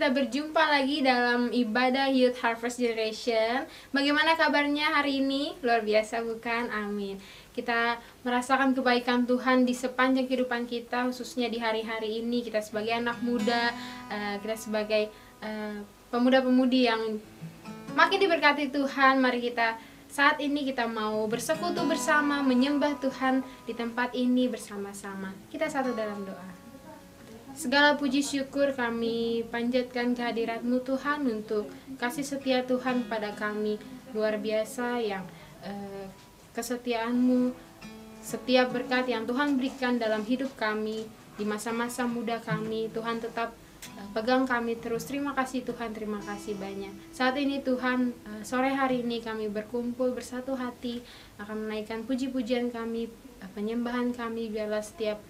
kita berjumpa lagi dalam ibadah Youth Harvest Generation. Bagaimana kabarnya hari ini? Luar biasa bukan? Amin. Kita merasakan kebaikan Tuhan di sepanjang kehidupan kita, khususnya di hari-hari ini. Kita sebagai anak muda, kita sebagai pemuda-pemudi yang makin diberkati Tuhan. Mari kita saat ini kita mau bersekutu bersama, menyembah Tuhan di tempat ini bersama-sama. Kita satu dalam doa. Segala puji syukur kami panjatkan kehadirat-Mu Tuhan, untuk kasih setia Tuhan pada kami luar biasa, yang kesetiaan-Mu, setiap berkat yang Tuhan berikan dalam hidup kami di masa-masa muda kami, Tuhan tetap pegang kami terus. Terima kasih Tuhan, terima kasih banyak. Saat ini Tuhan, sore hari ini kami berkumpul bersatu hati akan menaikkan puji-pujian kami, penyembahan kami. Biarlah setiap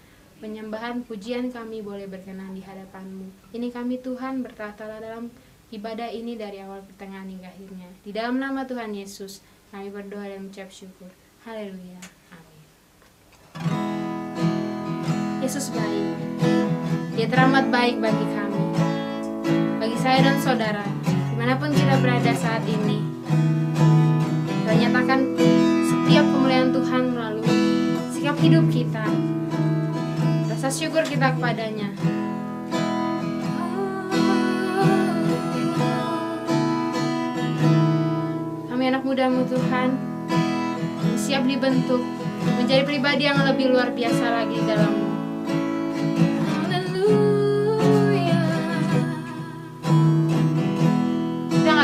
penyembahan pujian kami boleh berkenan di hadapan-Mu. Ini kami Tuhan bertahta dalam ibadah ini dari awal pertengahan hingga akhirnya. Di dalam nama Tuhan Yesus kami berdoa dan mengucap syukur. Haleluya. Amin. Yesus baik. Dia teramat baik bagi kami, bagi saya dan saudara, dimanapun kita berada saat ini. Kita nyatakan setiap kemuliaan Tuhan melalui sikap hidup kita, rasa syukur kita kepadanya. Kami anak muda-Mu Tuhan, siap dibentuk menjadi pribadi yang lebih luar biasa lagi dalam-Mu.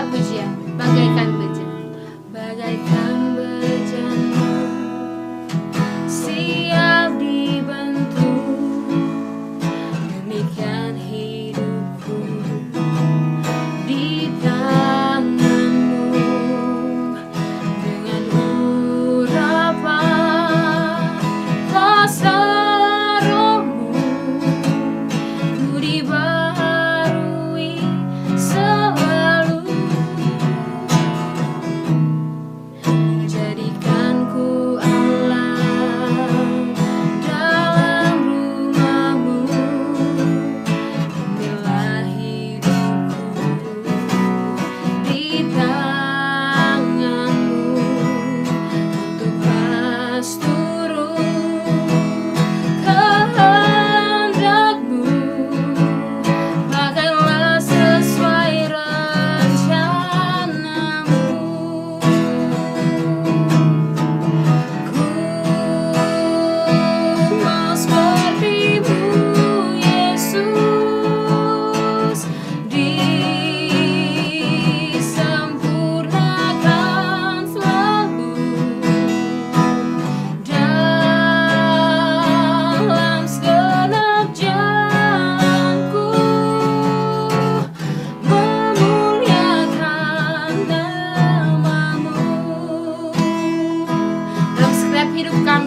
Pujian bagaikan bejana, bagaikan bejana siap dibentuk, demikian hidupku di tangan-Mu. Dengan urapan kuasa Roh-Mu, ku dibaharui selalu.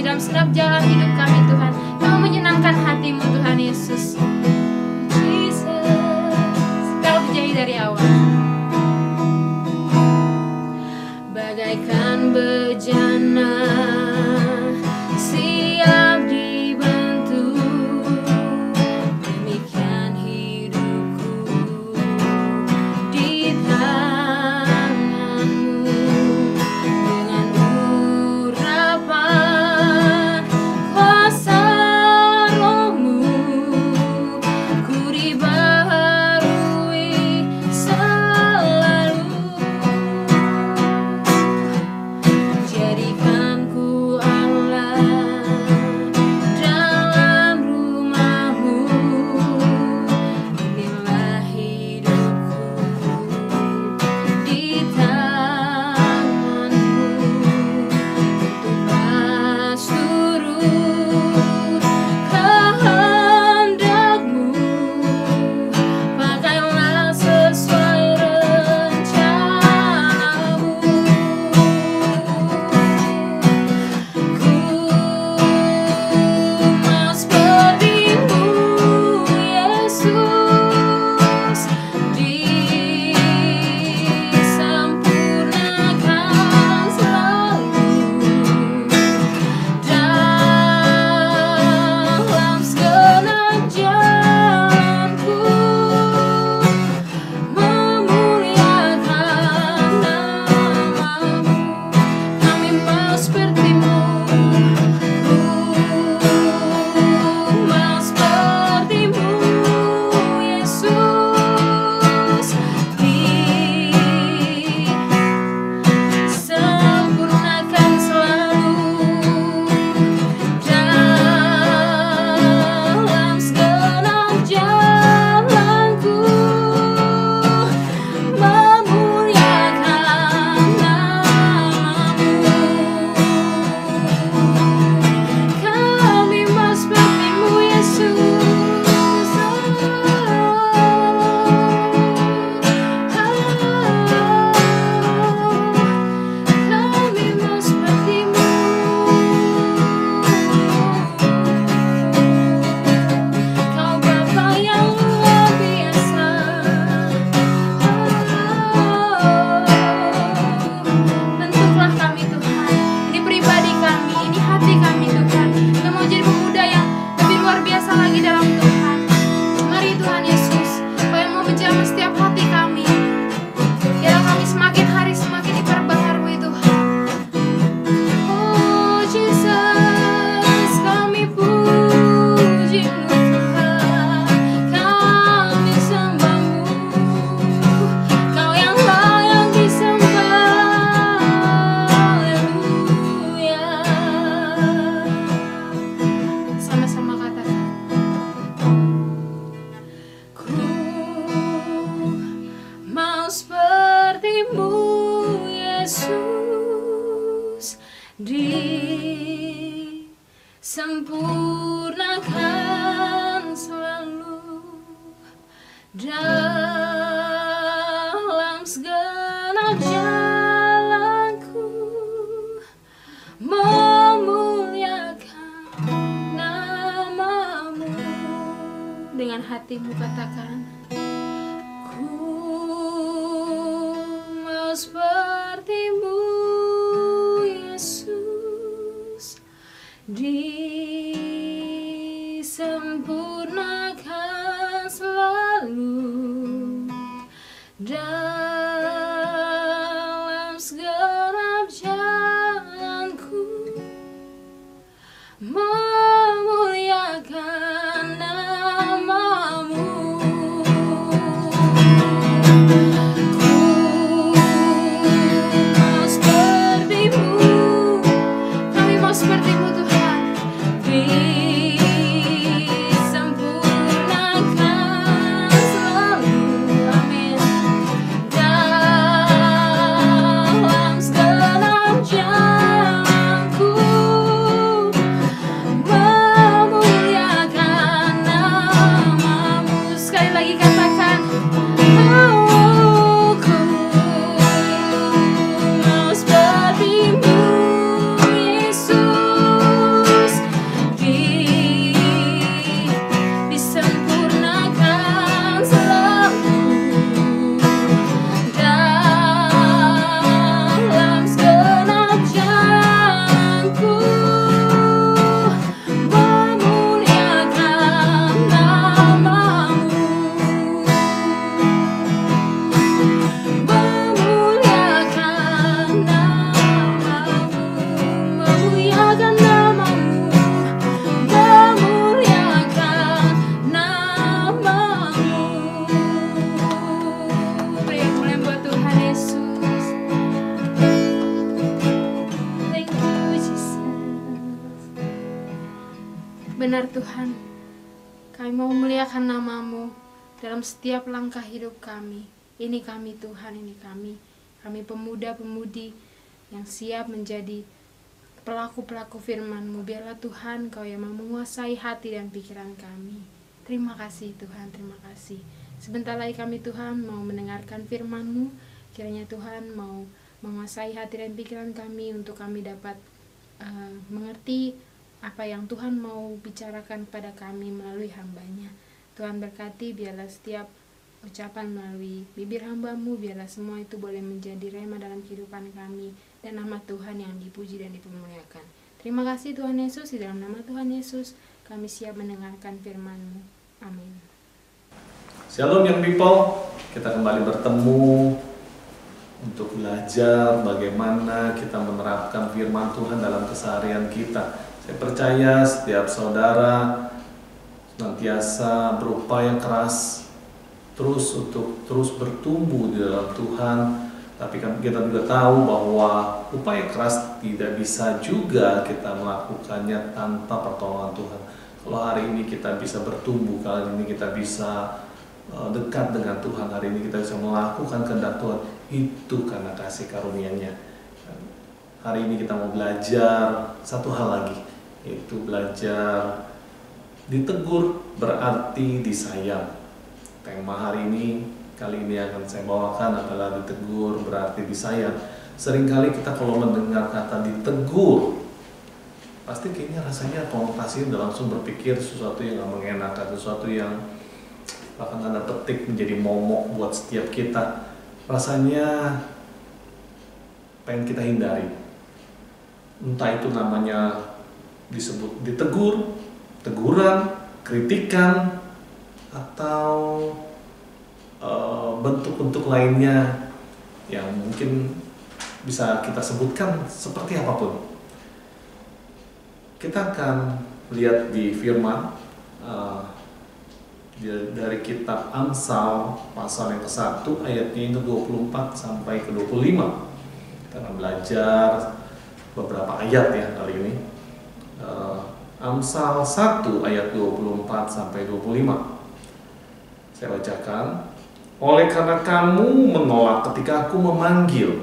Dalam setiap jalan hidup kami Tuhan, Kau menyenangkan hati-Mu Tuhan Yesus. Jesus, Kau terjadi dari awal. Bagaikan bejana siap dibentuk, demikian hidupku di tangan-Mu. Dengan urapan kuasa Roh-Mu, ku dibaharui selalu. Jadikan ku disempurnakan selalu dalam segenap jalanku, memuliakan namamu. Dengan hatimu katakan, ku mau sepertimu Yesus, disempurnakan selalu dalam segenap jalanku, memuliakan namamu. Ku mau sepertimu, kami mau sepertimu Tuhan, disempurnakan selalu, amin, dalam segenap jalanku, memuliakan namamu. Sekali lagi katakan, oh, ku mau sepertimu Yesus, disempurnakan selalu dalam segenap jalanku, memuliakan namamu, memuliakan namamu, memuliakan namamu, memuliakan namamu. Beri yang mulia buat Tuhan Yesus. Thank you Jesus. Benar Tuhan, kami mau memuliakan namamu dalam setiap langkah hidup kami. Ini kami Tuhan, ini kami pemuda-pemudi yang siap menjadi pelaku-pelaku firman-Mu. Biarlah Tuhan Kau yang menguasai hati dan pikiran kami. Terima kasih Tuhan, terima kasih. Sebentar lagi kami Tuhan mau mendengarkan firman-Mu. Kiranya Tuhan mau menguasai hati dan pikiran kami untuk kami dapat mengerti apa yang Tuhan mau bicarakan pada kami melalui hamba-Nya. Tuhan berkati, biarlah setiap ucapan melalui bibir hamba-Mu, biarlah semua itu boleh menjadi rema dalam kehidupan kami, dan nama Tuhan yang dipuji dan dipermuliakan. Terima kasih Tuhan Yesus, di dalam nama Tuhan Yesus kami siap mendengarkan firman-Mu. Amin. Shalom young people, kita kembali bertemu untuk belajar bagaimana kita menerapkan firman Tuhan dalam keseharian kita. Saya percaya setiap saudara senantiasa berupaya keras untuk terus bertumbuh di dalam Tuhan. Tapi kan kita juga tahu bahwa upaya keras tidak bisa juga kita melakukannya tanpa pertolongan Tuhan. Kalau hari ini kita bisa bertumbuh, kali ini kita bisa dekat dengan Tuhan, hari ini kita bisa melakukan kehendak Tuhan, itu karena kasih karunia-Nya. Hari ini kita mau belajar satu hal lagi, yaitu belajar ditegur berarti disayang. Tema hari ini kali ini akan saya bawakan adalah ditegur berarti disayang. Seringkali kita kalau mendengar kata ditegur, pasti kayaknya rasanya konotasinya udah langsung berpikir sesuatu yang gak mengenakan, sesuatu yang bahkan tanda petik menjadi momok buat setiap kita. Rasanya pengen kita hindari. Entah itu namanya disebut ditegur, teguran, kritikan, atau bentuk-bentuk lainnya yang mungkin bisa kita sebutkan seperti apapun. Kita akan lihat di firman dari kitab Amsal pasal yang ke-1 ayatnya yang ke-24 sampai ke-25. Kita akan belajar beberapa ayat ya kali ini. Amsal 1 ayat 24 sampai 25. Saya bacakan. Oleh karena kamu menolak ketika aku memanggil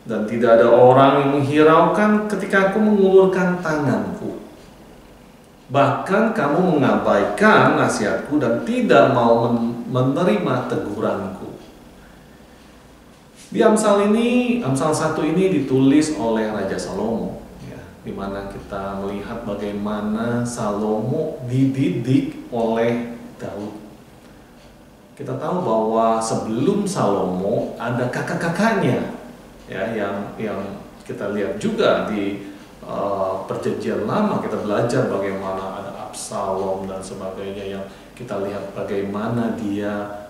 dan tidak ada orang yang menghiraukan ketika aku mengulurkan tanganku. Bahkan kamu mengabaikan nasihatku dan tidak mau menerima teguranku. Di Amsal 1 ini ditulis oleh Raja Salomo, ya, di mana kita melihat bagaimana Salomo dididik oleh Daud. Kita tahu bahwa sebelum Salomo ada kakak-kakaknya, ya, yang kita lihat juga di Perjanjian Lama. Kita belajar bagaimana ada Absalom dan sebagainya, yang kita lihat bagaimana dia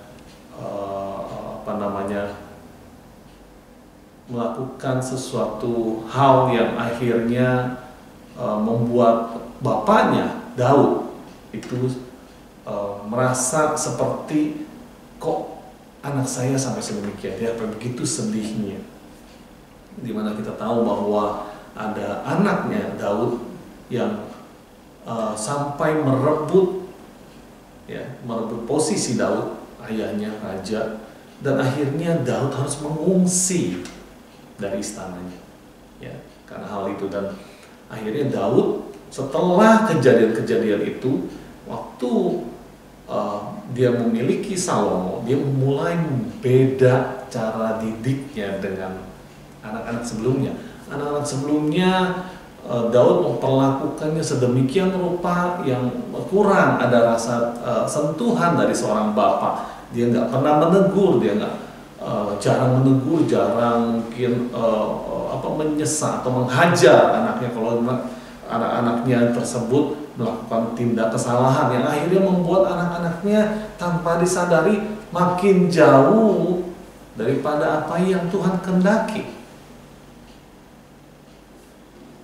melakukan sesuatu hal yang akhirnya membuat bapaknya Daud itu merasa seperti, kok anak saya sampai sedemikian, dia begitu sedihnya. Dimana kita tahu bahwa ada anaknya Daud yang sampai merebut posisi Daud, ayahnya raja, dan akhirnya Daud harus mengungsi dari istananya, ya, karena hal itu. Dan akhirnya Daud setelah kejadian-kejadian itu, waktu dia memiliki Salomo, dia mulai beda cara didiknya dengan anak-anak sebelumnya. Anak-anak sebelumnya Daud memperlakukannya sedemikian rupa yang kurang ada rasa sentuhan dari seorang bapak. Dia nggak pernah menegur, dia nggak jarang menegur, jarang mungkin menyesat atau menghajar anaknya kalau anak-anaknya tersebut melakukan tindak kesalahan yang akhirnya membuat anak-anaknya tanpa disadari makin jauh daripada apa yang Tuhan kehendaki.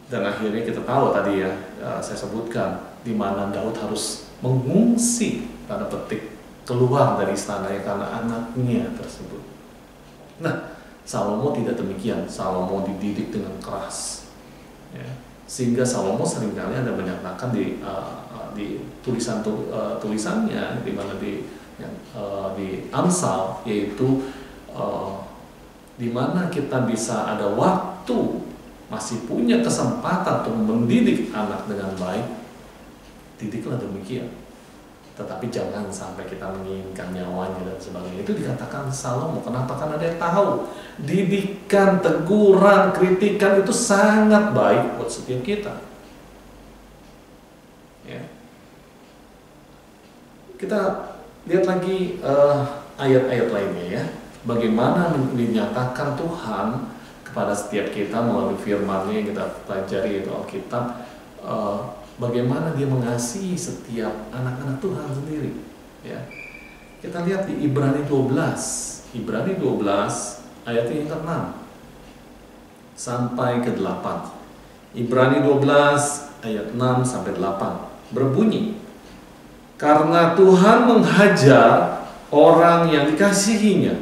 Dan akhirnya kita tahu tadi, ya, saya sebutkan di mana Daud harus mengungsi, tanda petik, keluar dari istananya karena anaknya tersebut. Nah, Salomo tidak demikian. Salomo dididik dengan keras, ya. Sehingga Salomo seringkali ada menyatakan di tulisannya, di mana di Amsal, yaitu di mana kita bisa ada waktu, masih punya kesempatan untuk mendidik anak dengan baik, didiklah demikian. Tetapi jangan sampai kita menginginkan nyawanya dan sebagainya. Itu dikatakan Salomo. Kenapa? Karena dia tahu didikan, teguran, kritikan itu sangat baik buat setiap kita, ya. Kita lihat lagi ayat-ayat lainnya, ya. Bagaimana dinyatakan Tuhan kepada setiap kita melalui firman-Nya yang kita pelajari, yaitu Alkitab. Bagaimana dia mengasihi setiap anak-anak Tuhan sendiri, ya. Kita lihat di Ibrani 12 ayat yang ke-6 sampai ke-8. Ibrani 12 ayat 6 sampai 8 berbunyi, karena Tuhan menghajar orang yang dikasihinya,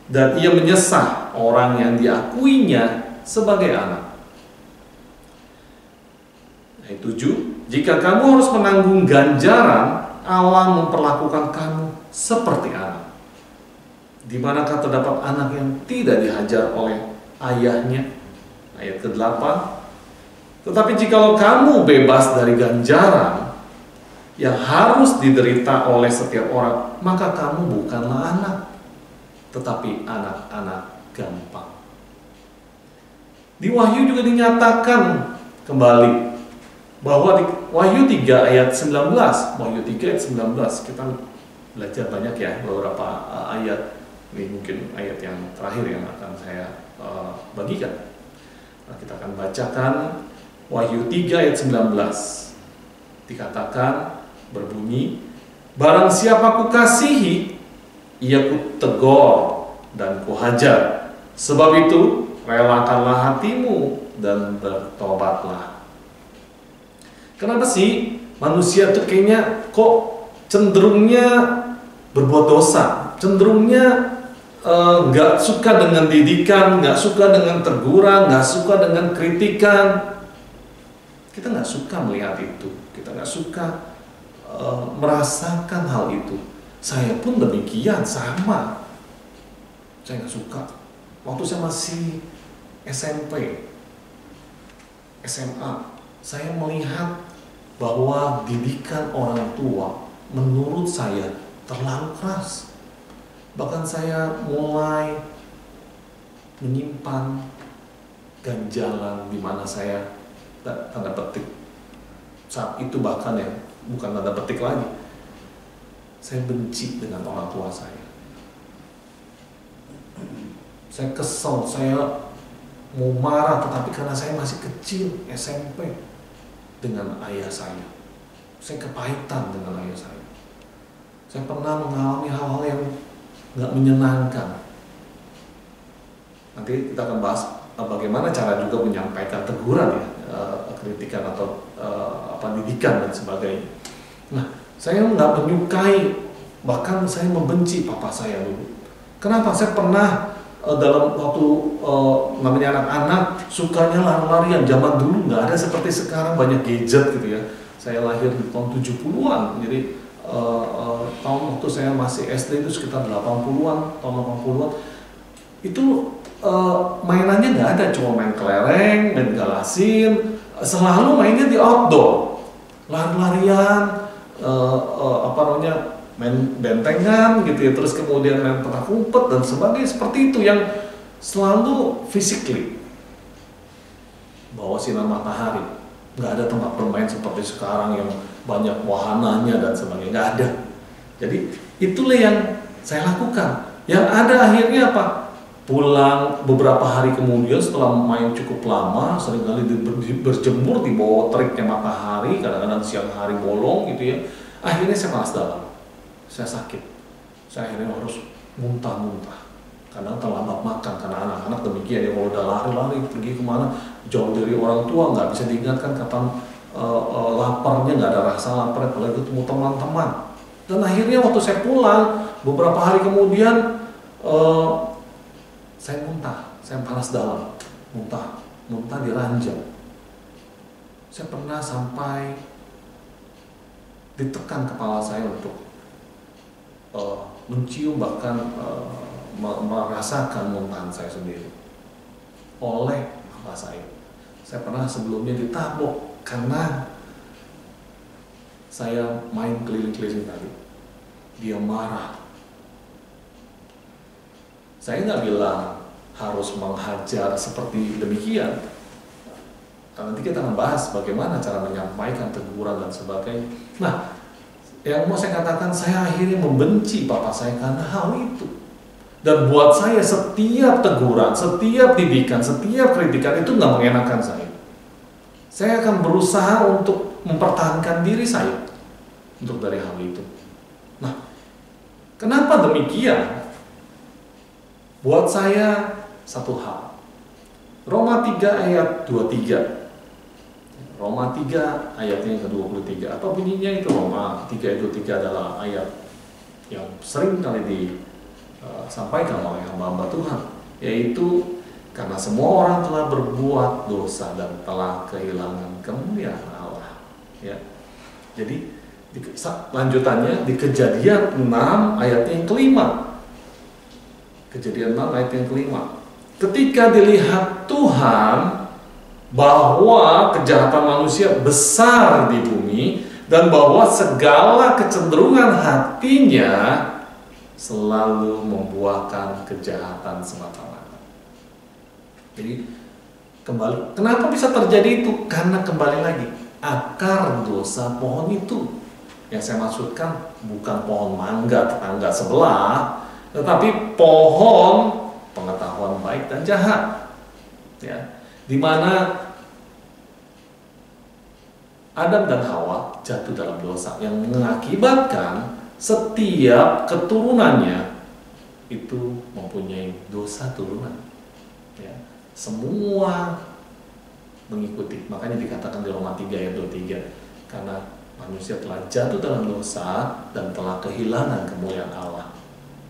dan ia menyesah orang yang diakuinya sebagai anak. Ayat 7, jika kamu harus menanggung ganjaran, Allah memperlakukan kamu seperti anak. Di manakah terdapat anak yang tidak dihajar oleh ayahnya? Ayat ke-8, tetapi jikalau kamu bebas dari ganjaran yang harus diderita oleh setiap orang, maka kamu bukanlah anak, tetapi anak-anak gampang. Di Wahyu juga dinyatakan kembali bahwa di Wahyu 3 ayat 19, Wahyu 3 ayat 19, kita belajar banyak, ya, beberapa ayat. Ini mungkin ayat yang terakhir yang akan saya bagikan. Nah, kita akan bacakan Wahyu 3 ayat 19. Dikatakan, berbunyi, barang siapa kukasihi, ia kutegur dan kuhajar. Sebab itu, relakanlah hatimu dan bertobatlah. Kenapa sih manusia tuh kayaknya kok cenderungnya berbuat dosa, cenderungnya nggak suka dengan didikan, nggak suka dengan teguran, nggak suka dengan kritikan. Kita nggak suka melihat itu, kita nggak suka merasakan hal itu. Saya pun demikian, sama. Saya nggak suka. Waktu saya masih SMP, SMA, saya melihat bahwa didikan orang tua menurut saya terlalu keras. Bahkan saya mulai menyimpan ganjalan di mana saya, tanda petik, saat itu bahkan ya, bukan tanda petik lagi, saya benci dengan orang tua saya. Saya kesel, saya mau marah, tetapi karena saya masih kecil, SMP, dengan ayah saya kepahitan dengan ayah saya. Saya pernah mengalami hal-hal yang nggak menyenangkan. Nanti kita akan bahas bagaimana cara juga menyampaikan teguran ya, kritikan atau didikan dan sebagainya. Nah, saya nggak menyukai, bahkan saya membenci papa saya dulu. Kenapa? Saya pernah dalam waktu namanya anak-anak sukanya lari-larian. Zaman dulu nggak ada seperti sekarang banyak gadget gitu ya. Saya lahir di tahun 70-an, jadi tahun waktu saya masih SD itu sekitar 80-an, tahun 80-an itu mainannya nggak ada, cuma main kelereng, main galasin, selalu mainnya di outdoor, lari-larian, main bentengan gitu ya, terus kemudian main petak umpet dan sebagainya, seperti itu yang selalu physically bawa sinar matahari. Nggak ada tempat bermain seperti sekarang yang banyak wahananya dan sebagainya, nggak ada. Jadi itulah yang saya lakukan. Yang ada akhirnya apa? Pulang beberapa hari kemudian setelah main cukup lama, seringkali berjemur di bawah teriknya matahari, kadang-kadang siang hari bolong gitu ya. Akhirnya saya panas dalam, saya sakit, saya akhirnya harus muntah-muntah. Kadang terlambat makan karena anak-anak demikian ya, kalau udah lari-lari pergi kemana jauh dari orang tua, nggak bisa diingatkan kapan laparnya, nggak ada rasa lapar apalagi ketemu teman-teman. Dan akhirnya waktu saya pulang beberapa hari kemudian saya muntah, saya panas dalam, muntah di ranjang. Saya pernah sampai ditekan kepala saya untuk mencium, bahkan merasakan muntahan saya sendiri oleh bapak saya. Saya pernah sebelumnya ditabok karena saya main keliling-keliling tadi. Dia marah. Saya nggak bilang harus menghajar seperti demikian. Nanti kita akan bahas bagaimana cara menyampaikan teguran dan sebagainya. Nah, yang mau saya katakan, saya akhirnya membenci papa saya karena hal itu. Dan buat saya setiap teguran, setiap didikan, setiap kritikan itu nggak mengenakan saya. Saya akan berusaha untuk mempertahankan diri saya untuk dari hal itu. Nah, kenapa demikian? Buat saya satu hal. Roma 3 ayat 23. Roma 3 ayatnya yang ke-23. Apa bunyinya itu? Roma 3 ayat 23 adalah ayat yang sering kali disampaikan oleh hamba-hamba Tuhan, yaitu karena semua orang telah berbuat dosa dan telah kehilangan kemuliaan Allah. Ya. Jadi lanjutannya di Kejadian 6 ayatnya yang kelima. Kejadian 6 ayat yang kelima. Ketika dilihat Tuhan bahwa kejahatan manusia besar di bumi dan bahwa segala kecenderungan hatinya selalu membuahkan kejahatan semata-mata. Jadi kembali, kenapa bisa terjadi itu? Karena kembali lagi, akar dosa pohon itu. Yang saya maksudkan bukan pohon mangga tetangga sebelah, tetapi pohon pengetahuan baik dan jahat. Ya. Di mana Adam dan Hawa jatuh dalam dosa yang mengakibatkan setiap keturunannya itu mempunyai dosa turunan. Ya. Semua mengikuti. Makanya dikatakan di Roma 3 ayat 23, karena manusia telah jatuh dalam dosa dan telah kehilangan kemuliaan Allah.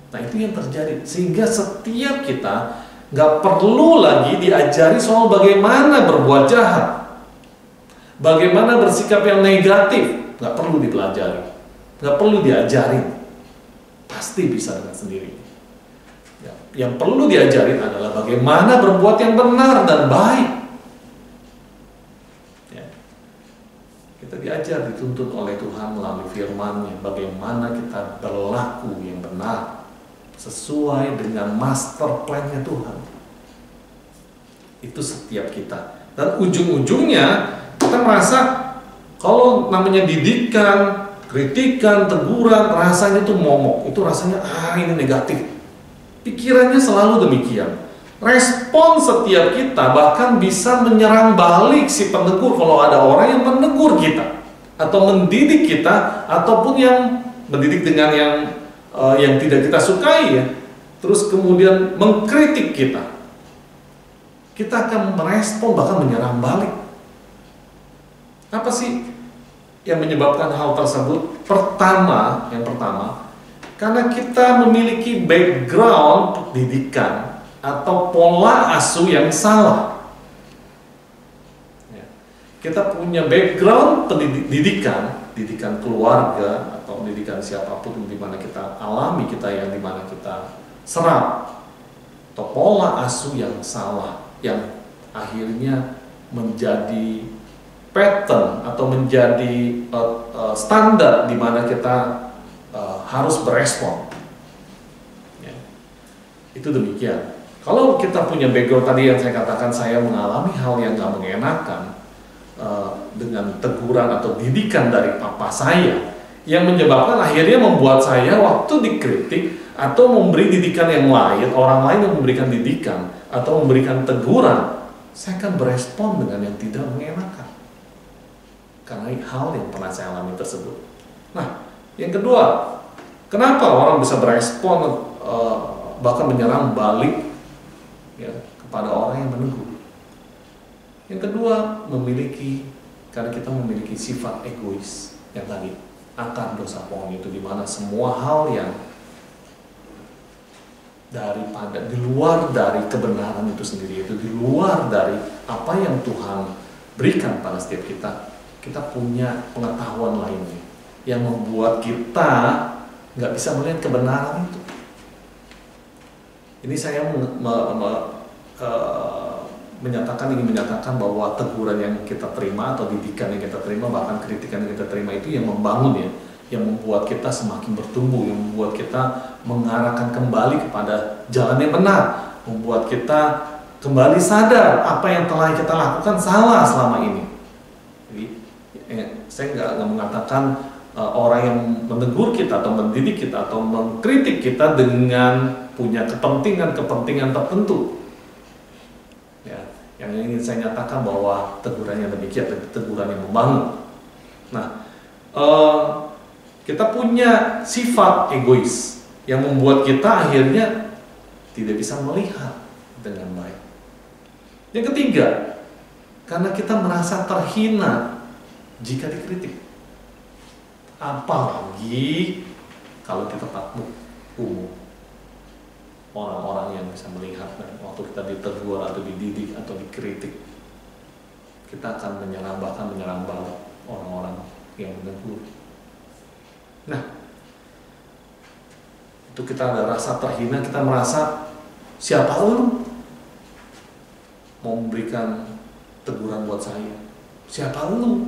Nah, itu yang terjadi. Sehingga setiap kita nggak perlu lagi diajari soal bagaimana berbuat jahat, bagaimana bersikap yang negatif. Nggak perlu dipelajari, nggak perlu diajarin. Pasti bisa dengan sendiri. Ya, yang perlu diajarin adalah bagaimana berbuat yang benar dan baik. Ya. Kita diajar, dituntut oleh Tuhan melalui firman-Nya bagaimana kita berlaku yang benar sesuai dengan master plan-nya Tuhan. Itu setiap kita. Dan ujung-ujungnya kita merasa kalau namanya didikan, kritikan, teguran, rasanya itu momok. Itu rasanya ini negatif. Pikirannya selalu demikian. Respon setiap kita bahkan bisa menyerang balik si penegur kalau ada orang yang menegur kita atau mendidik kita, ataupun yang mendidik dengan yang tidak kita sukai ya. Terus kemudian mengkritik kita. Kita akan merespon bahkan menyerang balik. Apa sih yang menyebabkan hal tersebut? Yang pertama, karena kita memiliki background pendidikan atau pola asuh yang salah. Ya. Kita punya background didikan keluarga atau pendidikan siapapun di mana kita alami, yang di mana kita serap, atau pola asuh yang salah yang akhirnya menjadi pattern atau menjadi standar di mana kita harus berespon. Ya. Itu demikian. Kalau kita punya background tadi yang saya katakan, saya mengalami hal yang gak mengenakan dengan teguran atau didikan dari papa saya, yang menyebabkan akhirnya membuat saya waktu dikritik atau memberi didikan yang lain, orang lain yang memberikan didikan atau memberikan teguran, saya akan berespon dengan yang tidak mengenakan karena hal yang pernah saya alami tersebut. Nah, yang kedua, kenapa orang bisa berespon bahkan menyerang balik ya, kepada orang yang menegur? Yang kedua, karena kita memiliki sifat egois yang tadi, akar dosa pohon itu, di mana semua hal yang di luar dari kebenaran itu sendiri, itu di luar dari apa yang Tuhan berikan pada setiap kita punya pengetahuan lainnya yang membuat kita nggak bisa melihat kebenaran itu. Ini saya ingin menyatakan bahwa teguran yang kita terima atau didikan yang kita terima, bahkan kritikan yang kita terima itu yang membangun ya, yang membuat kita semakin bertumbuh, yang membuat kita mengarahkan kembali kepada jalan yang benar, membuat kita kembali sadar apa yang telah kita lakukan salah selama ini. Jadi saya nggak mengatakan orang yang menegur kita atau mendidik kita atau mengkritik kita dengan punya kepentingan tertentu. Ya, yang ingin saya nyatakan bahwa teguran yang demikian, teguran yang membangun. Nah, kita punya sifat egois yang membuat kita akhirnya tidak bisa melihat dengan baik. Yang ketiga, karena kita merasa terhina jika dikritik. Apalagi kalau kita takut umum, orang-orang yang bisa melihat waktu kita ditegur atau dididik atau dikritik, kita akan menyerang balik orang-orang yang menegur. Nah, itu kita ada rasa terhina, kita merasa siapa lu mau memberikan teguran buat saya? Siapa lu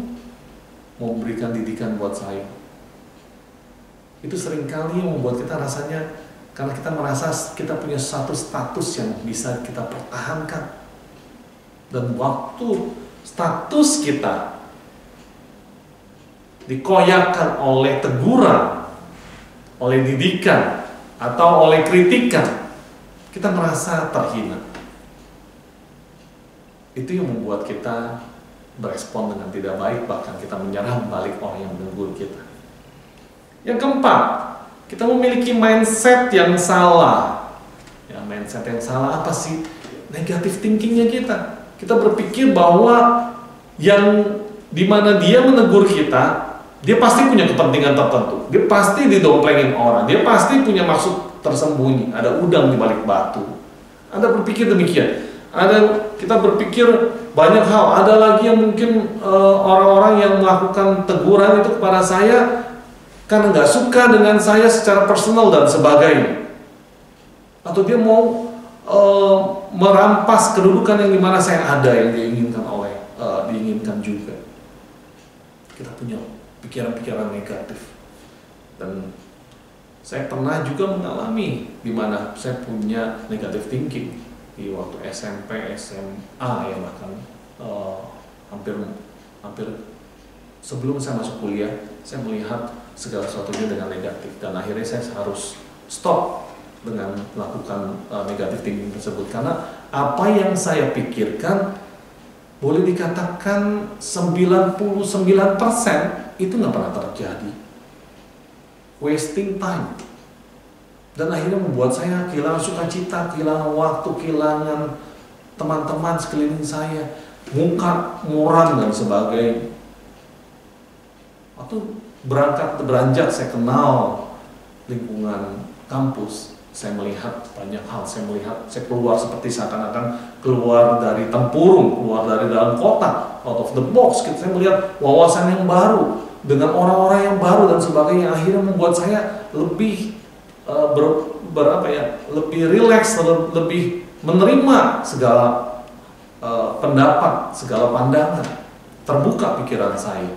mau memberikan didikan buat saya? Itu seringkali membuat kita rasanya, karena kita merasa kita punya satu status yang bisa kita pertahankan. Dan waktu status kita dikoyakkan oleh teguran, oleh didikan, atau oleh kritikan, kita merasa terhina. Itu yang membuat kita berespon dengan tidak baik, bahkan kita menyerang balik orang yang menegur kita. Yang keempat, kita memiliki mindset yang salah. Ya, mindset yang salah apa sih? Negative thinkingnya kita. Kita berpikir bahwa yang dimana dia menegur kita, dia pasti punya kepentingan tertentu. Dia pasti didomplengin orang. Dia pasti punya maksud tersembunyi. Ada udang di balik batu. Anda berpikir demikian. Kita berpikir banyak hal. Ada lagi yang mungkin orang-orang yang melakukan teguran itu kepada saya karena nggak suka dengan saya secara personal dan sebagainya. atau dia mau merampas kedudukan yang dimana saya ada, yang diinginkan juga. Kita punya pikiran-pikiran negatif. Dan saya pernah juga mengalami di mana saya punya negative thinking di waktu SMP, SMA ya, bahkan hampir sebelum saya masuk kuliah, saya melihat segala sesuatunya dengan negatif, dan akhirnya saya harus stop dengan melakukan negative thinking tersebut, karena apa yang saya pikirkan boleh dikatakan 99% itu nggak pernah terjadi, wasting time, dan akhirnya membuat saya kehilangan sukacita, kehilangan waktu, kehilangan teman-teman sekeliling saya, muka muram dan sebagainya. Waktu beranjak saya kenal lingkungan kampus, saya melihat banyak hal. Saya keluar seperti seakan-akan keluar dari tempurung, keluar dari dalam kotak, out of the box. Saya melihat wawasan yang baru dengan orang-orang yang baru dan sebagainya. Akhirnya membuat saya lebih lebih rileks, lebih menerima segala pendapat, segala pandangan, terbuka pikiran saya,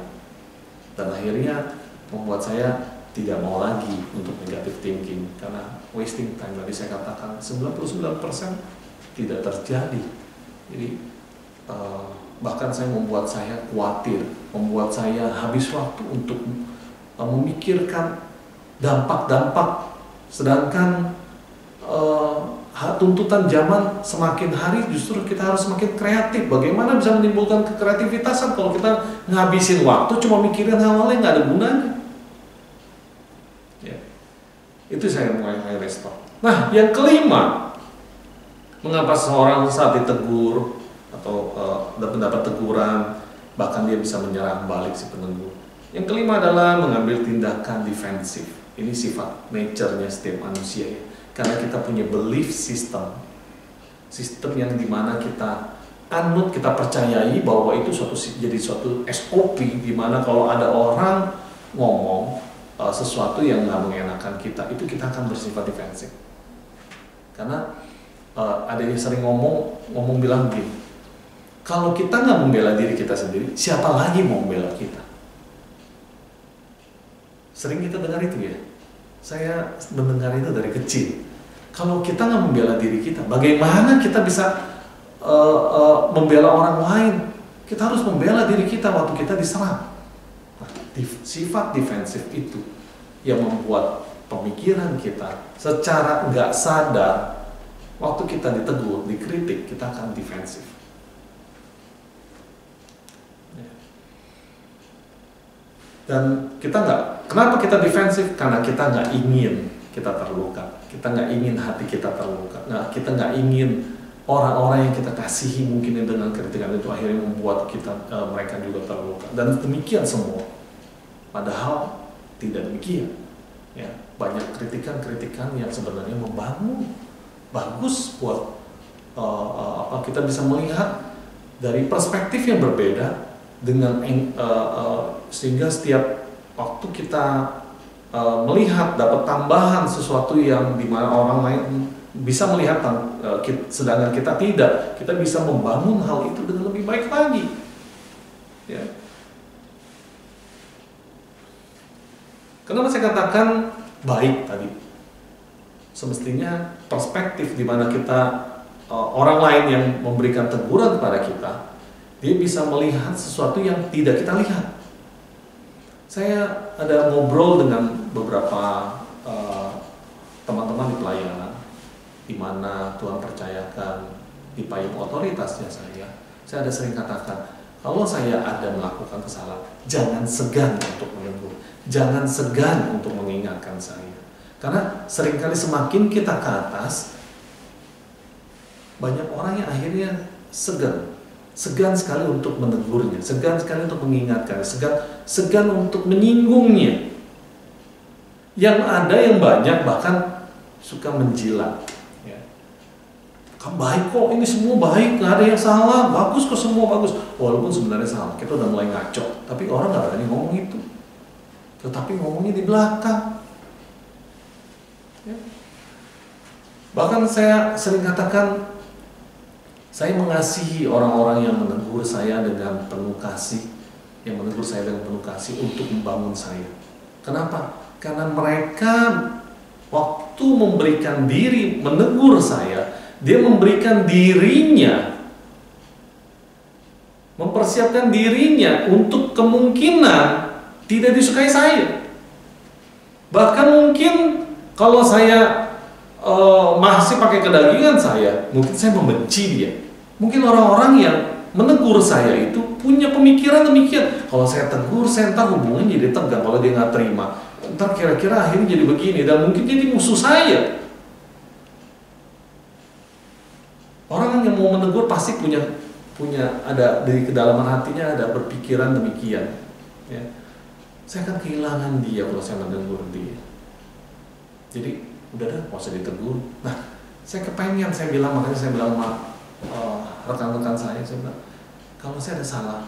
dan akhirnya membuat saya tidak mau lagi untuk negative thinking, karena wasting time. Tadi saya katakan 99% tidak terjadi. Jadi bahkan saya membuat saya khawatir, membuat saya habis waktu untuk memikirkan dampak-dampak, sedangkan tuntutan zaman semakin hari justru kita harus semakin kreatif. Bagaimana bisa menimbulkan kekreativitasan kalau kita ngabisin waktu cuma mikirin hal-hal yang nggak ada gunanya? Itu saya mulai restore. Nah, yang kelima, mengapa seorang saat ditegur atau mendapat teguran, bahkan dia bisa menyerang balik si penegur. Yang kelima adalah mengambil tindakan defensif. Ini sifat nature-nya setiap manusia ya. Karena kita punya belief system yang dimana kita anut, kita percayai bahwa itu jadi suatu SOP, dimana kalau ada orang ngomong sesuatu yang nggak mengenakan kita, itu kita akan bersifat defensif. Karena ada yang sering ngomong bilang begini, kalau kita nggak membela diri kita sendiri, siapa lagi mau membela kita? Sering kita dengar itu ya. Saya mendengar itu dari kecil. Kalau kita nggak membela diri kita, bagaimana kita bisa membela orang lain? Kita harus membela diri kita waktu kita diserang. Sifat defensif itu yang membuat pemikiran kita secara nggak sadar, waktu kita ditegur, dikritik, kita akan defensif. Dan kenapa kita defensif? Karena kita nggak ingin kita terluka, kita nggak ingin hati kita terluka, kita nggak ingin orang-orang yang kita kasihi mungkin dengan kritikan itu akhirnya membuat mereka juga terluka, dan demikian semua. Padahal tidak demikian. Ya, banyak kritikan-kritikan yang sebenarnya membangun, bagus buat kita bisa melihat dari perspektif yang berbeda dengan sehingga setiap waktu kita melihat dapat tambahan sesuatu yang dimana orang lain bisa melihat sedangkan kita tidak, kita bisa membangun hal itu dengan lebih baik lagi. Ya. Kenapa saya katakan baik tadi? Semestinya perspektif di mana kita orang lain yang memberikan teguran kepada kita, dia bisa melihat sesuatu yang tidak kita lihat. Saya ada ngobrol dengan beberapa teman-teman di pelayanan, di mana Tuhan percayakan di payung otoritasnya saya ada sering katakan, kalau saya ada melakukan kesalahan, jangan segan untuk menegur, jangan segan untuk mengingatkan saya. Karena seringkali semakin kita ke atas, banyak orang yang akhirnya segan sekali untuk menegurnya, segan sekali untuk mengingatkan, segan untuk menyinggungnya. Yang ada yang banyak bahkan suka menjilat. Kan baik kok, ini semua baik, nggak ada yang salah, bagus kok, semua bagus. Walaupun sebenarnya salah, kita udah mulai ngaco, tapi orang nggak berani ngomong itu. Tetapi ngomongnya di belakang. Ya. Bahkan saya sering katakan, saya mengasihi orang-orang yang menegur saya dengan penuh kasih, yang menegur saya dengan penuh kasih untuk membangun saya. Kenapa? Karena mereka waktu memberikan diri menegur saya, dia memberikan dirinya, mempersiapkan dirinya untuk kemungkinan tidak disukai saya. Bahkan mungkin kalau saya masih pakai kedagingan saya, mungkin saya membenci dia. Mungkin orang-orang yang menegur saya itu punya pemikiran demikian. Kalau saya tegur, saya ntar hubungan jadi tegang. Kalau dia nggak terima, ntar kira-kira akhirnya jadi begini, dan mungkin jadi musuh saya. Orang yang mau menegur pasti punya ada di kedalaman hatinya ada berpikiran demikian. Ya. Saya akan kehilangan dia kalau saya menegur dia. Jadi udah dah, nggak usah ditegur. Nah, saya kepengen, makanya saya bilang sama rekan-rekan saya bilang, kalau saya ada salah,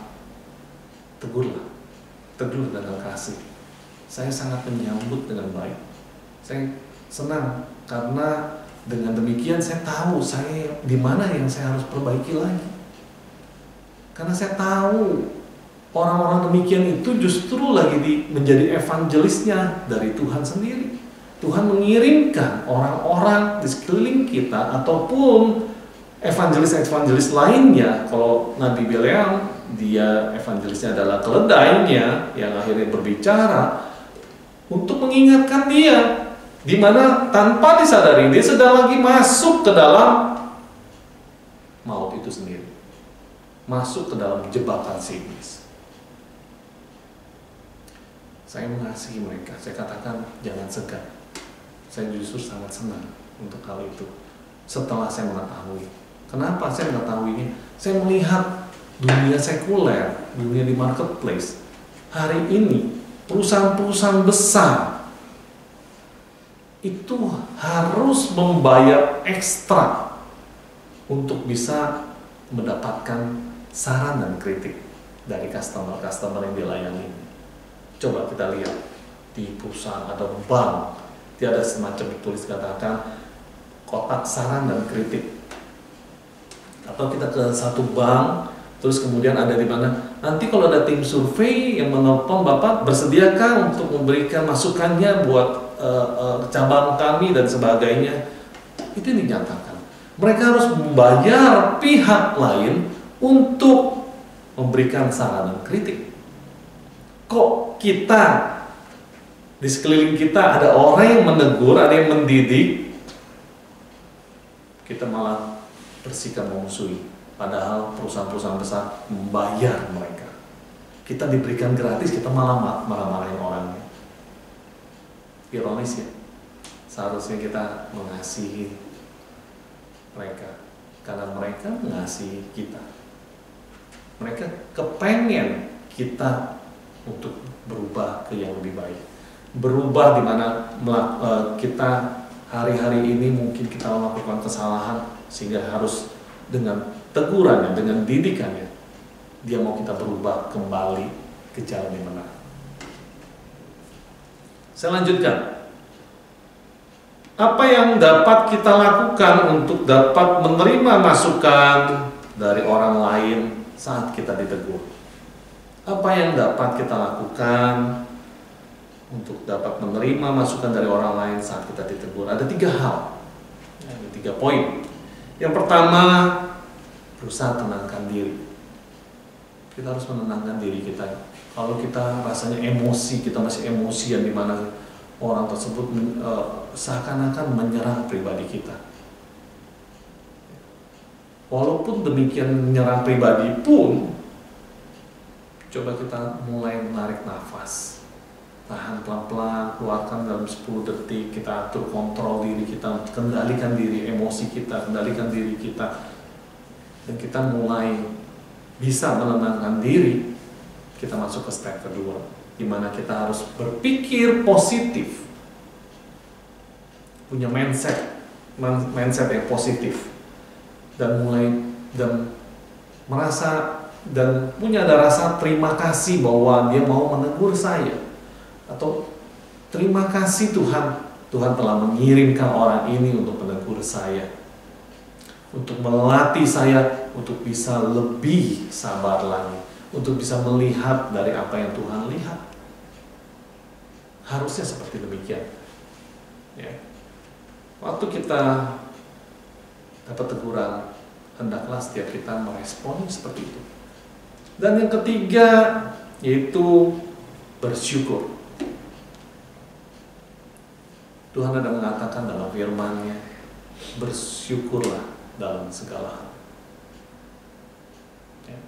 tegur dengan kasih. Saya sangat menyambut dengan baik. Saya senang karena dengan demikian saya tahu saya di mana yang saya harus perbaiki lagi. Karena saya tahu orang-orang demikian itu justru lagi menjadi evangelisnya dari Tuhan sendiri. Tuhan mengirimkan orang-orang di sekeliling kita ataupun evangelis-evangelis lainnya. Kalau Nabi Bileam, dia evangelisnya adalah keledainya yang akhirnya berbicara untuk mengingatkan dia, di mana tanpa disadari dia sedang lagi masuk ke dalam maut itu sendiri, masuk ke dalam jebakan si iblis. Saya mengasihi mereka. Saya katakan jangan segan. Saya justru sangat senang untuk hal itu setelah saya mengetahui. Kenapa saya mengetahuinya? Saya melihat dunia sekuler, dunia di marketplace hari ini, perusahaan-perusahaan besar itu harus membayar ekstra untuk bisa mendapatkan saran dan kritik dari customer yang dilayani. Coba kita lihat di perusahaan atau bank, tiada semacam ditulis katakan kotak saran dan kritik. Atau kita ke satu bank, terus kemudian ada di mana nanti kalau ada tim survei yang menelpon Bapak, bersediakah untuk memberikan masukannya buat cabang kami dan sebagainya. Itu yang dinyatakan. Mereka harus membayar pihak lain untuk memberikan saran dan kritik. Kok kita di sekeliling kita ada orang yang menegur, ada yang mendidik, kita malah bersikap memusuhi. Padahal perusahaan-perusahaan besar membayar mereka. Kita diberikan gratis, kita malah marah-marahin orangnya. Ironis ya. Seharusnya kita mengasihi mereka karena mereka mengasihi kita. Mereka kepengen kita untuk berubah ke yang lebih baik. Berubah di mana kita hari-hari ini mungkin kita melakukan kesalahan sehingga harus dengan tegurannya, dengan didikannya dia mau kita berubah kembali ke jalan yang benar. Saya lanjutkan. Apa yang dapat kita lakukan untuk dapat menerima masukan dari orang lain saat kita ditegur? Apa yang dapat kita lakukan untuk dapat menerima masukan dari orang lain saat kita ditegur? Ada 3 hal, ada 3 poin. Yang pertama, berusaha tenangkan diri. Kita harus menenangkan diri kita. Kalau kita rasanya emosi, kita masih emosian di mana orang tersebut seakan-akan menyerang pribadi kita. Walaupun demikian menyerang pribadi pun, coba kita mulai menarik nafas. Tahan pelan-pelan, keluarkan dalam 10 detik, kita atur kontrol diri kita, kendalikan diri emosi kita, kendalikan diri kita. Dan kita mulai bisa menenangkan diri, kita masuk ke step kedua, di mana kita harus berpikir positif. Punya mindset yang positif. Dan merasa dan punya ada rasa terima kasih bahwa dia mau menegur saya. Atau terima kasih Tuhan, Tuhan telah mengirimkan orang ini untuk menegur saya, untuk melatih saya untuk bisa lebih sabar lagi, untuk bisa melihat dari apa yang Tuhan lihat. Harusnya seperti demikian. Ya. Waktu kita dapat teguran, hendaklah setiap kita meresponi seperti itu. Dan yang ketiga yaitu bersyukur. Tuhan ada mengatakan dalam firman-Nya, bersyukurlah dalam segala hal. Ya.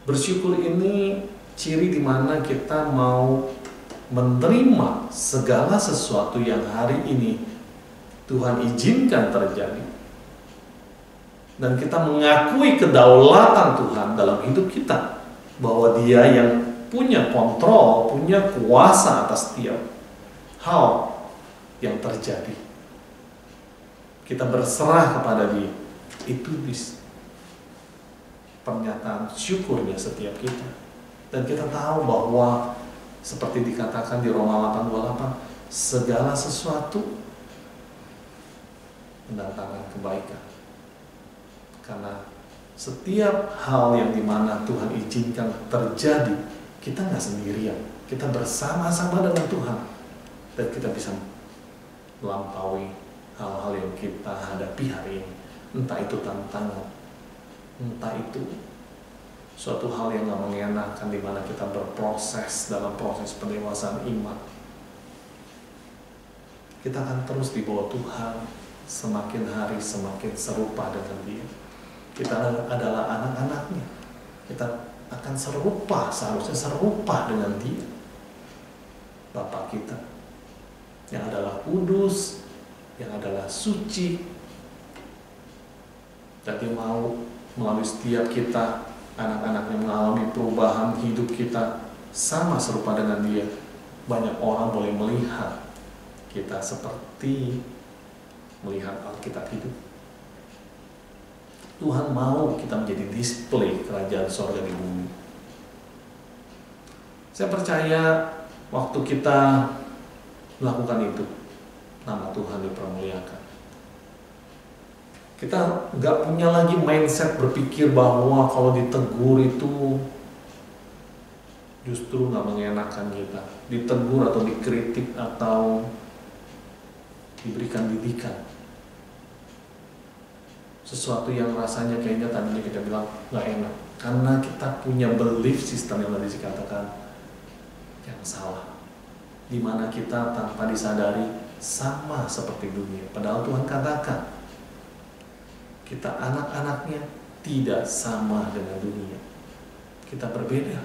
Bersyukur ini ciri di mana kita mau menerima segala sesuatu yang hari ini Tuhan izinkan terjadi. Dan kita mengakui kedaulatan Tuhan dalam hidup kita, bahwa Dia yang punya kontrol, punya kuasa atas setiap hal yang terjadi. Kita berserah kepada Dia. Itu pernyataan syukurnya setiap kita. Dan kita tahu bahwa seperti dikatakan di Roma 8:28, segala sesuatu mendatangkan kebaikan. Karena setiap hal yang dimana Tuhan izinkan terjadi, kita nggak sendirian, kita bersama-sama dengan Tuhan, dan kita bisa melampaui hal-hal yang kita hadapi hari ini. Entah itu tantangan, entah itu suatu hal yang nggak mengenakan, di mana kita berproses dalam proses pendewasaan iman. Kita akan terus dibawa Tuhan, semakin hari semakin serupa dengan Dia. Kita adalah anak-anaknya. Kita akan seharusnya serupa dengan Dia, Bapa kita, yang adalah kudus, yang adalah suci. Dan Dia mau melalui setiap kita, anak-anaknya, mengalami perubahan hidup kita sama serupa dengan Dia. Banyak orang boleh melihat kita seperti melihat Alkitab hidup. Tuhan mau kita menjadi display kerajaan sorga di bumi. Saya percaya waktu kita melakukan itu, nama Tuhan dipermuliakan. Kita nggak punya lagi mindset berpikir bahwa kalau ditegur itu justru nggak mengenakan kita. Ditegur atau dikritik atau diberikan didikan, sesuatu yang rasanya kayaknya tadinya kita bilang nggak enak, karena kita punya belief system yang tadi dikatakan yang salah, dimana kita tanpa disadari sama seperti dunia. Padahal Tuhan katakan kita anak-anaknya tidak sama dengan dunia. Kita berbeda.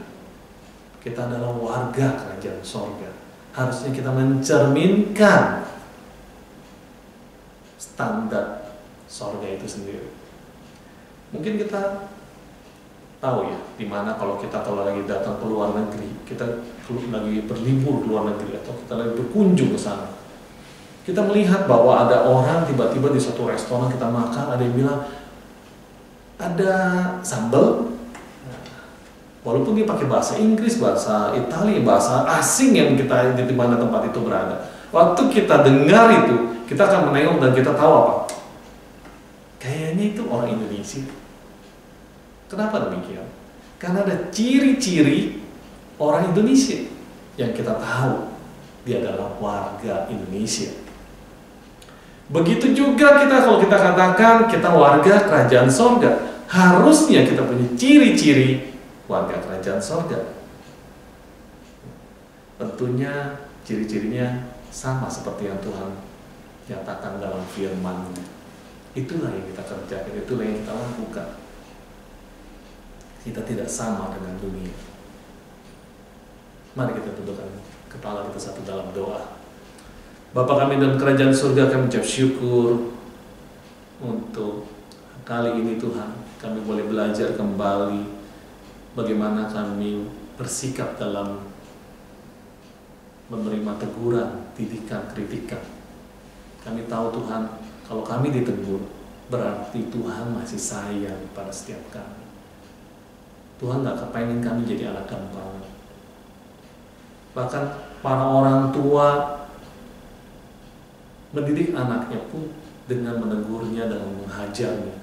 Kita adalah warga kerajaan sorga. Harusnya kita mencerminkan standar sorga itu sendiri. Mungkin kita tahu ya, dimana kalau kita lagi datang ke luar negeri, kita lagi berlibur ke luar negeri, atau kita lagi berkunjung ke sana, kita melihat bahwa ada orang tiba-tiba di satu restoran kita makan, ada yang bilang ada sambal, walaupun dia pakai bahasa Inggris, bahasa Italia, bahasa asing yang kita di mana tempat itu berada. Waktu kita dengar itu, kita akan menengok dan kita tahu apa? Kayaknya itu orang Indonesia. Kenapa demikian? Karena ada ciri-ciri orang Indonesia yang kita tahu dia adalah warga Indonesia. Begitu juga kita, kalau kita katakan kita warga kerajaan sorga, harusnya kita punya ciri-ciri warga kerajaan sorga. Tentunya ciri-cirinya sama seperti yang Tuhan nyatakan dalam firman-Nya. Itulah yang kita kerjakan, itulah yang kita lakukan. Kita tidak sama dengan dunia. Mari kita tundukkan kepala kita satu dalam doa. Bapa kami dalam kerajaan surga, kami ucap syukur untuk kali ini Tuhan, kami boleh belajar kembali bagaimana kami bersikap dalam menerima teguran, didikan, kritikan. Kami tahu Tuhan, kalau kami ditegur, berarti Tuhan masih sayang pada setiap kami. Tuhan gak kepengen kami jadi anak gampang. Bahkan para orang tua mendidik anaknya pun dengan menegurnya dan menghajarnya.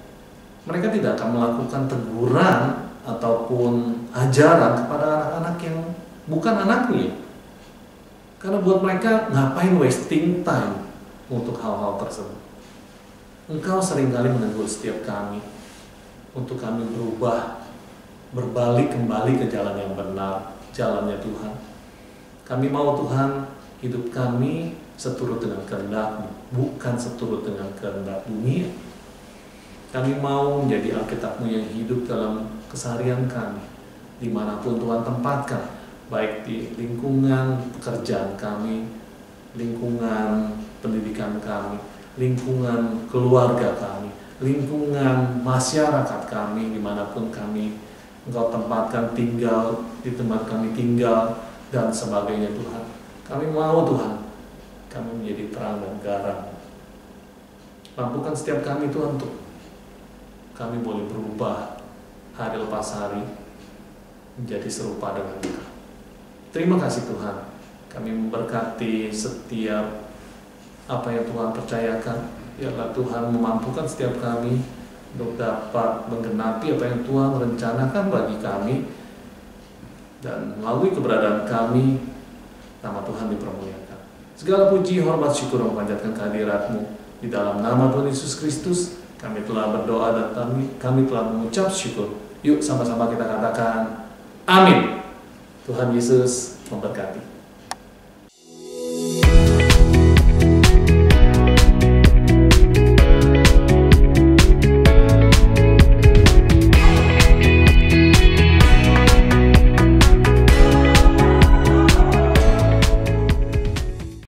Mereka tidak akan melakukan teguran ataupun ajaran kepada anak-anak yang bukan anaknya. Karena buat mereka, ngapain wasting time untuk hal-hal tersebut. Engkau seringkali menegur setiap kami untuk kami berubah, berbalik kembali ke jalan yang benar, jalannya Tuhan. Kami mau Tuhan, hidup kami seturut dengan kehendak-Mu, bukan seturut dengan kehendak dunia. Kami mau menjadi Alkitab-Mu yang hidup dalam keseharian kami, dimanapun Tuhan tempatkan, baik di lingkungan pekerjaan kami, lingkungan pendidikan kami, lingkungan keluarga kami, lingkungan masyarakat kami, dimanapun kami Engkau tempatkan tinggal, di tempat kami tinggal, dan sebagainya Tuhan. Kami mau Tuhan, kami menjadi terang dan garam. Mampukan setiap kami Tuhan untuk kami boleh berubah hari lepas hari menjadi serupa dengan Engkau. Terima kasih Tuhan, kami memberkati setiap apa yang Tuhan percayakan. Biarlah Tuhan memampukan setiap kami untuk dapat menggenapi apa yang Tuhan rencanakan bagi kami, dan melalui keberadaan kami nama Tuhan dipermuliakan. Segala puji, hormat, syukur memanjatkan kehadirat-Mu. Di dalam nama Tuhan Yesus Kristus kami telah berdoa dan kami telah mengucap syukur. Yuk sama-sama kita katakan amin. Tuhan Yesus memberkati.